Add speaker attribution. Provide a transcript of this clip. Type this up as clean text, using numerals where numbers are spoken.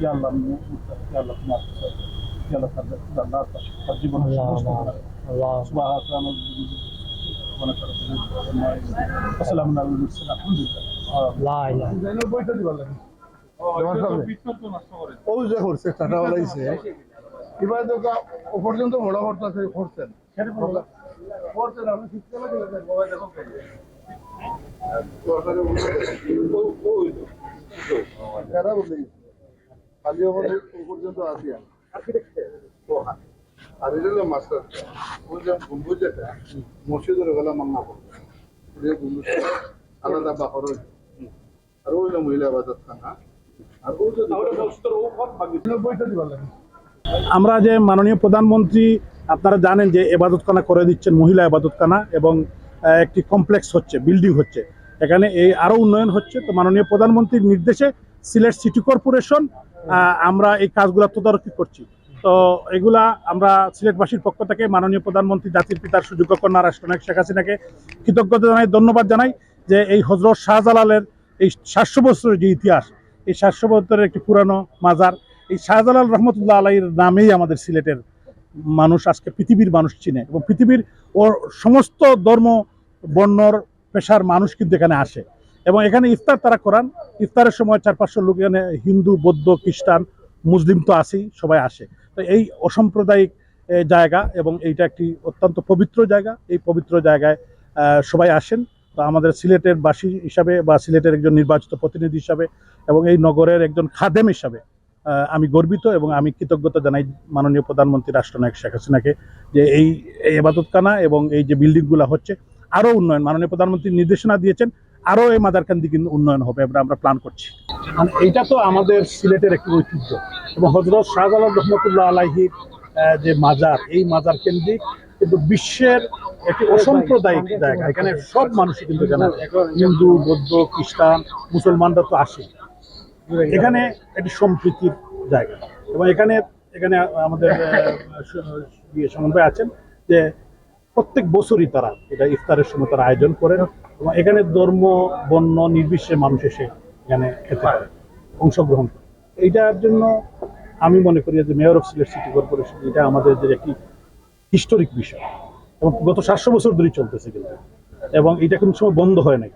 Speaker 1: ইয়া আল্লাহ ইয়া আল্লাহ তোমার ইয়া আল্লাহ তার জীবন সুবহানাল্লাহ আসসালামু আলাইকুম লা ইলাহা ইল্লাল্লাহ বইটা দিবার লাগে ও যে করছে টাটা বলাইছে এবার তো ও পর্যন্ত বড় করতেছে করছেন করছেন আপনি সিস্টেমে দিলেন মোবাইল দেখো কারা বলে খালি আমাদের পর্যন্ত আসিয়া আর এটা হলো মাস্টার বুঝলাম গম্বুজ যেটা মসজিদের গলা মাংনা করবে গম্বুজ আলাদা বাহর আর ওই মহিলা আবাদত খানা আর ওই যে বইটা দিবার লাগে। আমরা যে মাননীয় প্রধানমন্ত্রী আপনারা জানেন যে ইবাদতখানা করে দিচ্ছেন, মহিলা ইবাদতখানা, এবং একটি কমপ্লেক্স হচ্ছে, বিল্ডিং হচ্ছে, এখানে এই আরও উন্নয়ন হচ্ছে। তো মাননীয় প্রধানমন্ত্রীর নির্দেশে সিলেট সিটি কর্পোরেশন আমরা এই কাজগুলো তদারকি করছি। তো এগুলা আমরা সিলেটবাসীর পক্ষ থেকে মাননীয় প্রধানমন্ত্রী জাতির পিতার সুযোগ্য কন্যা রাষ্ট্রনায়ক শেখ হাসিনাকে কৃতজ্ঞতা জানাই, ধন্যবাদ জানাই যে এই হযরত শাহজালালের এই 700 বছরের যে ইতিহাস, এই 700 বছরের একটি পুরানো মাজার, এই শাহজালাল রহমতুল্লাহ আলাইহির নামেই আমাদের সিলেটের মানুষ আজকে পৃথিবীর মানুষ চিনে, এবং পৃথিবীর ওর সমস্ত ধর্ম বর্ণর পেশার মানুষ কিন্তু এখানে আসে, এবং এখানে ইফতার তারা করান। ইফতারের সময় 400-500 লোক এখানে হিন্দু, বৌদ্ধ, খ্রিস্টান, মুসলিম তো আসেই, সবাই আসে। তো এই অসাম্প্রদায়িক জায়গা, এবং এইটা একটি অত্যন্ত পবিত্র জায়গা, এই পবিত্র জায়গায় সবাই আসেন। তো আমাদের সিলেটের বাসী হিসাবে বা সিলেটের একজন নির্বাচিত প্রতিনিধি হিসাবে এবং এই নগরের একজন খাদেম হিসাবে আমি গর্বিত, এবং আমি কৃতজ্ঞতা জানাই মাননীয় প্রধানমন্ত্রী রাষ্ট্রনায়ক শেখ হাসিনাকে যে এই ইবাদতখানা এবং এই যে বিল্ডিংগুলো হচ্ছে আরও উন্নয়ন, মাননীয় প্রধানমন্ত্রী নির্দেশনা দিয়েছেন, আরও এই মাদারকান্দি কিন্তু উন্নয়ন হবে, আমরা প্ল্যান করছি। মানে এইটা তো আমাদের সিলেটের একটি ঐতিহ্য, এবং হযরত শাহজালাল রহমতুল্লাহ আলাইহির যে মাজার, এই মাজার কেন্দ্রিক কিন্তু বিশ্বের একটি অসাম্প্রদায়িক জায়গা। এখানে সব মানুষই কিন্তু এখানে হিন্দু, বৌদ্ধ, খ্রিস্টান, মুসলমানরা তো আসে। এখানে একটি সম্প্রীতির জায়গা, এবং এখানে আমাদের সমন্বয় আছেন যে প্রত্যেক বছরই তারা এটা ইফতারের সময় তারা আয়োজন করেন, এবং এখানে ধর্ম বর্ণ নির্বিশেষে মানুষ এসে এখানে খেতে পারে, অংশগ্রহণ করে। এইটার জন্য আমি মনে করি যে mayor of Sylhet city corporation, এটা আমাদের যে একটি হিস্টোরিক বিষয়, এবং গত 700 বছর ধরেই চলতেছে কিন্তু, এবং এটা কোনো সময় বন্ধ হয় নাই।